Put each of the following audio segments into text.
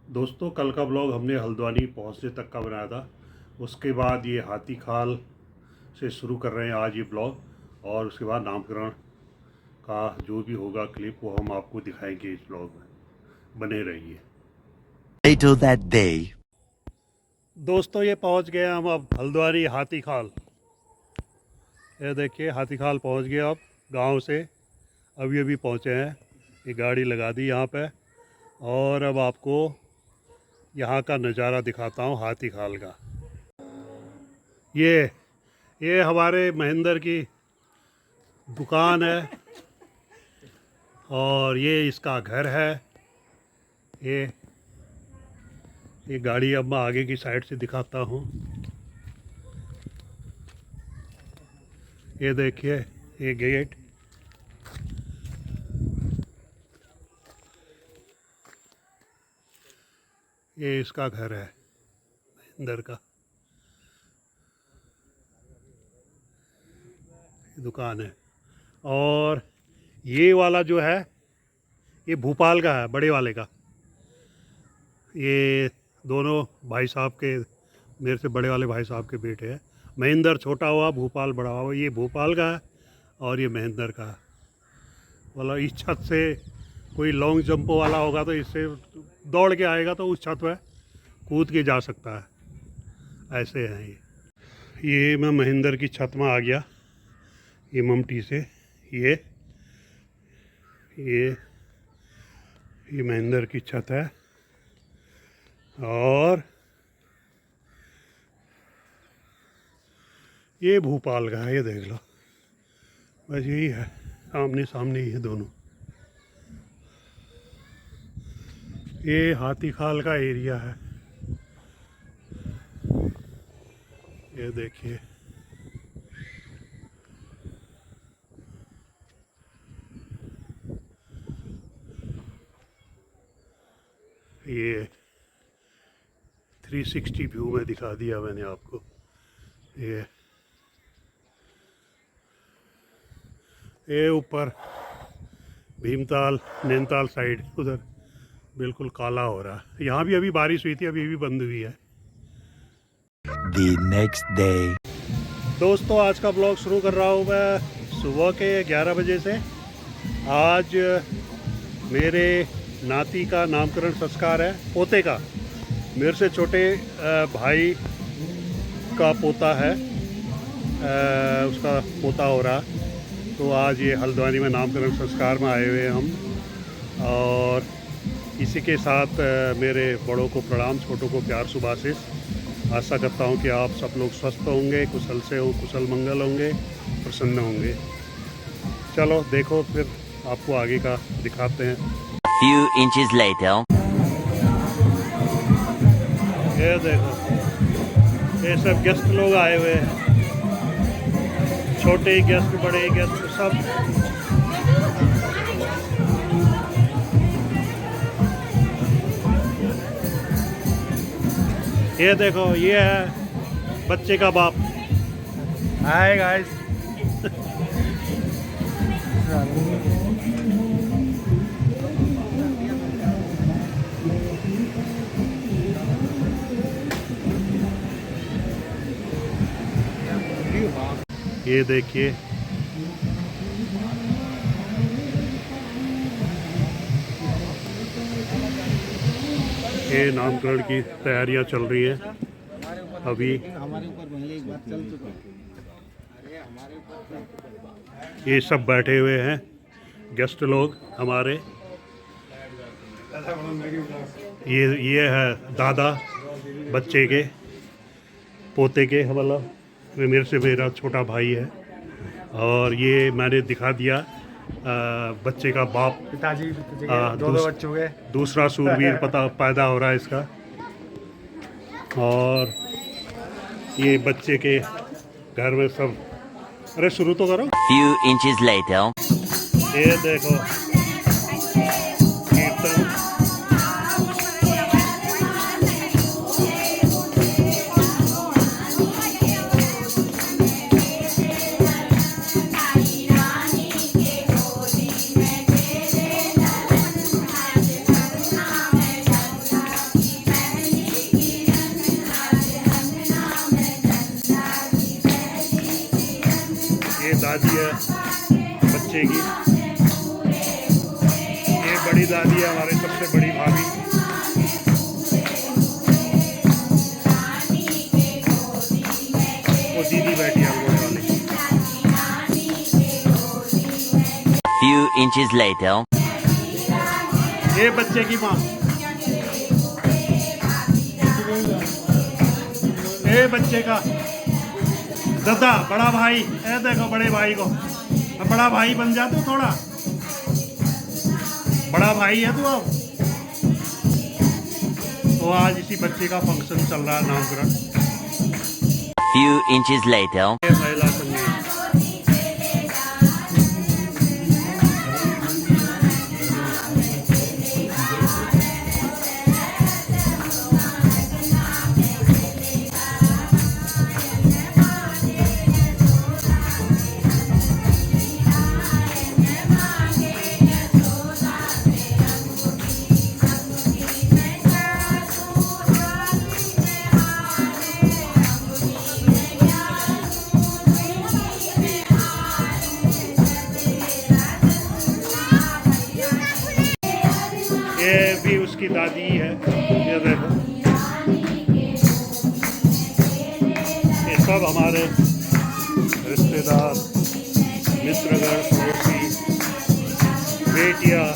दोस्तों, कल का ब्लॉग हमने हल्द्वानी पहुंचने तक का बनाया था। उसके बाद ये हाथी खाल से शुरू कर रहे हैं आज ये ब्लॉग, और उसके बाद नामकरण का जो भी होगा क्लिप वो हम आपको दिखाएंगे इस ब्लॉग में। बने रहिए। Later that day. दोस्तों, ये पहुंच गए हम अब हल्द्वानी हाथी खाल। ये देखिए हाथी खाल पहुँच गए अब गांव से। अभी अभी पहुँचे हैं, ये गाड़ी लगा दी यहाँ पे। और अब आपको यहाँ का नज़ारा दिखाता हूँ हाथी खाल का। ये हमारे महेंद्र की दुकान है और ये इसका घर है। ये गाड़ी अब मैं आगे की साइड से दिखाता हूँ। ये देखिए ये गेट, ये इसका घर है महेंद्र का, दुकान है। और ये वाला जो है ये भोपाल का है, बड़े वाले का। ये दोनों भाई साहब के, मेरे से बड़े वाले भाई साहब के बेटे हैं। महेंद्र छोटा हुआ, भोपाल बड़ा हुआ। ये भोपाल का है और ये महेंद्र का है। मतलब इस छत से कोई लॉन्ग जंप वाला होगा तो इससे दौड़ के आएगा तो उस छत पर कूद के जा सकता है। ऐसे हैं ये मैं महेंद्र की छत में आ गया, ये ममटी से। ये महेंद्र की छत है। और ये भोपाल का है, ये देख लो। बस यही है, आमने सामने ही है दोनों। ये हाथी खाल का एरिया है, ये देखिए। ये 360 व्यू में दिखा दिया मैंने आपको। ये ऊपर भीमताल नैनीताल साइड उधर बिल्कुल काला हो रहा है। यहाँ भी अभी बारिश हुई थी, अभी भी बंद हुई है। The next day. दोस्तों, आज का ब्लॉग शुरू कर रहा हूँ मैं सुबह के 11 बजे से। आज मेरे नाती का नामकरण संस्कार है, पोते का। मेरे से छोटे भाई का पोता है, उसका पोता हो रहा। तो आज ये हल्द्वानी में नामकरण संस्कार में आए हुए हैं हम। और इसी के साथ मेरे बड़ों को प्रणाम, छोटों को प्यार, शुभाशीष। आशा करता हूँ कि आप सब लोग स्वस्थ होंगे, कुशल से हो, कुशल मंगल होंगे, प्रसन्न होंगे। चलो देखो फिर आपको आगे का दिखाते हैं। Few inches later. ये देखो, ये सब गेस्ट लोग आए हुए हैं, छोटे गेस्ट, बड़े गेस्ट, सब। ये देखो, ये है बच्चे का बाप। Hi guys. ये देखिए, ये नामकरण की तैयारियां चल रही हैं अभी। ये सब बैठे हुए हैं गेस्ट लोग हमारे। ये है दादा बच्चे के, पोते के, मतलब मेरे से मेरा छोटा भाई है। और ये मैंने दिखा दिया बच्चे का बाप, पिताजी दो बच्चों के। दूसरा सूरवीर पैदा हो रहा है इसका। और ये बच्चे के घर में सब। अरे शुरू तो करो। Few inches later. ये देखो कीर्तन। दादी है बच्चे की। ये बड़ी दादी है हमारे सबसे बड़ी भाभी। वो दीदी बैठी है अंगूठे वाली। Few inches later. ये बच्चे की माँ। ये बच्चे का दादा बड़ा भाई। ए देखो बड़े भाई को। अब बड़ा भाई बन जा तू थोड़ा। बड़ा भाई है तू अब। तो आज इसी बच्चे का फंक्शन चल रहा है, नामकरण। Few inches later. ये महिला संगीत। ये भी उसकी दादी है। ये देखो ये सब हमारे रिश्तेदार, मित्रगण, पड़ोसी, बेटियां।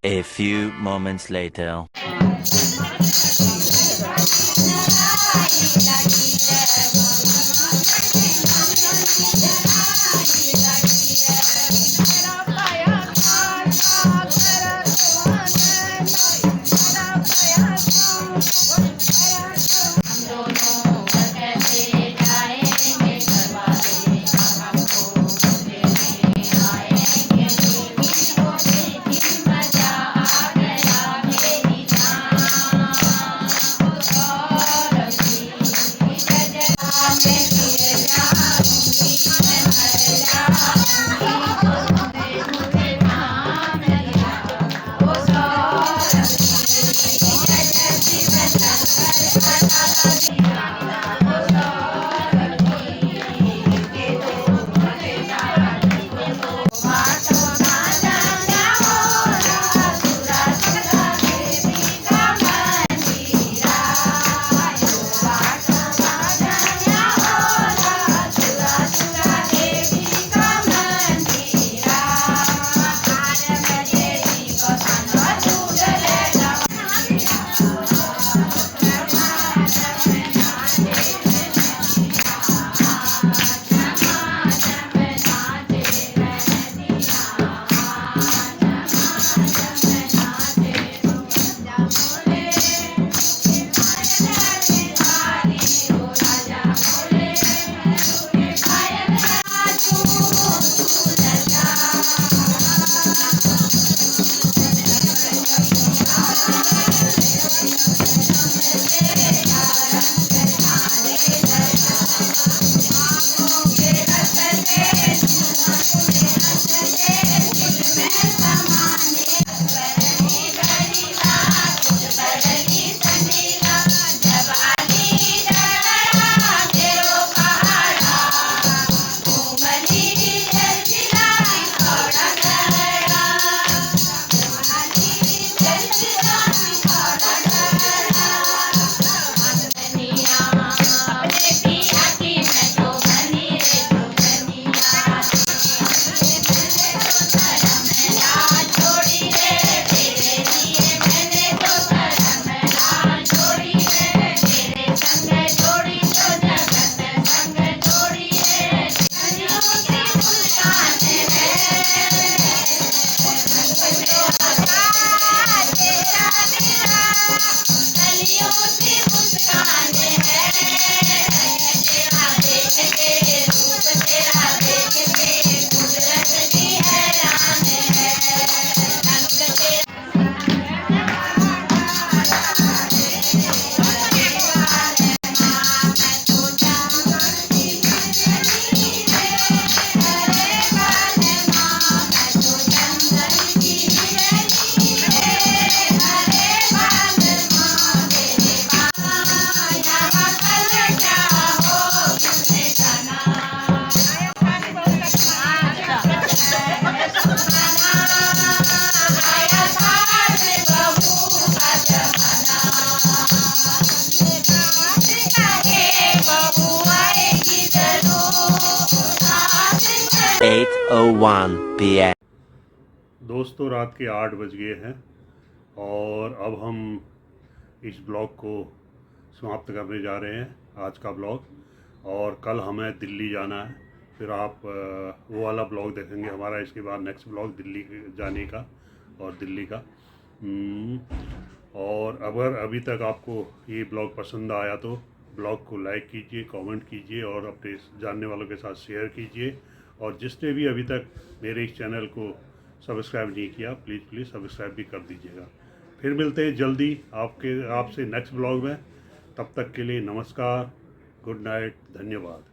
A few moments later. 2:01 p.m. दोस्तों रात के 8 बज गए हैं और अब हम इस ब्लॉग को समाप्त करने जा रहे हैं, आज का ब्लॉग। और कल हमें दिल्ली जाना है, फिर आप वो वाला ब्लॉग देखेंगे हमारा। इसके बाद नेक्स्ट ब्लॉग दिल्ली जाने का और दिल्ली का। और अगर अभी तक आपको ये ब्लॉग पसंद आया तो ब्लॉग को लाइक कीजिए, कमेंट कीजिए और अपने जानने वालों के साथ शेयर कीजिए। और जिसने भी अभी तक मेरे इस चैनल को सब्सक्राइब नहीं किया, प्लीज़ सब्सक्राइब भी कर दीजिएगा। फिर मिलते हैं जल्दी आपसे नेक्स्ट ब्लॉग में। तब तक के लिए नमस्कार, गुड नाइट, धन्यवाद।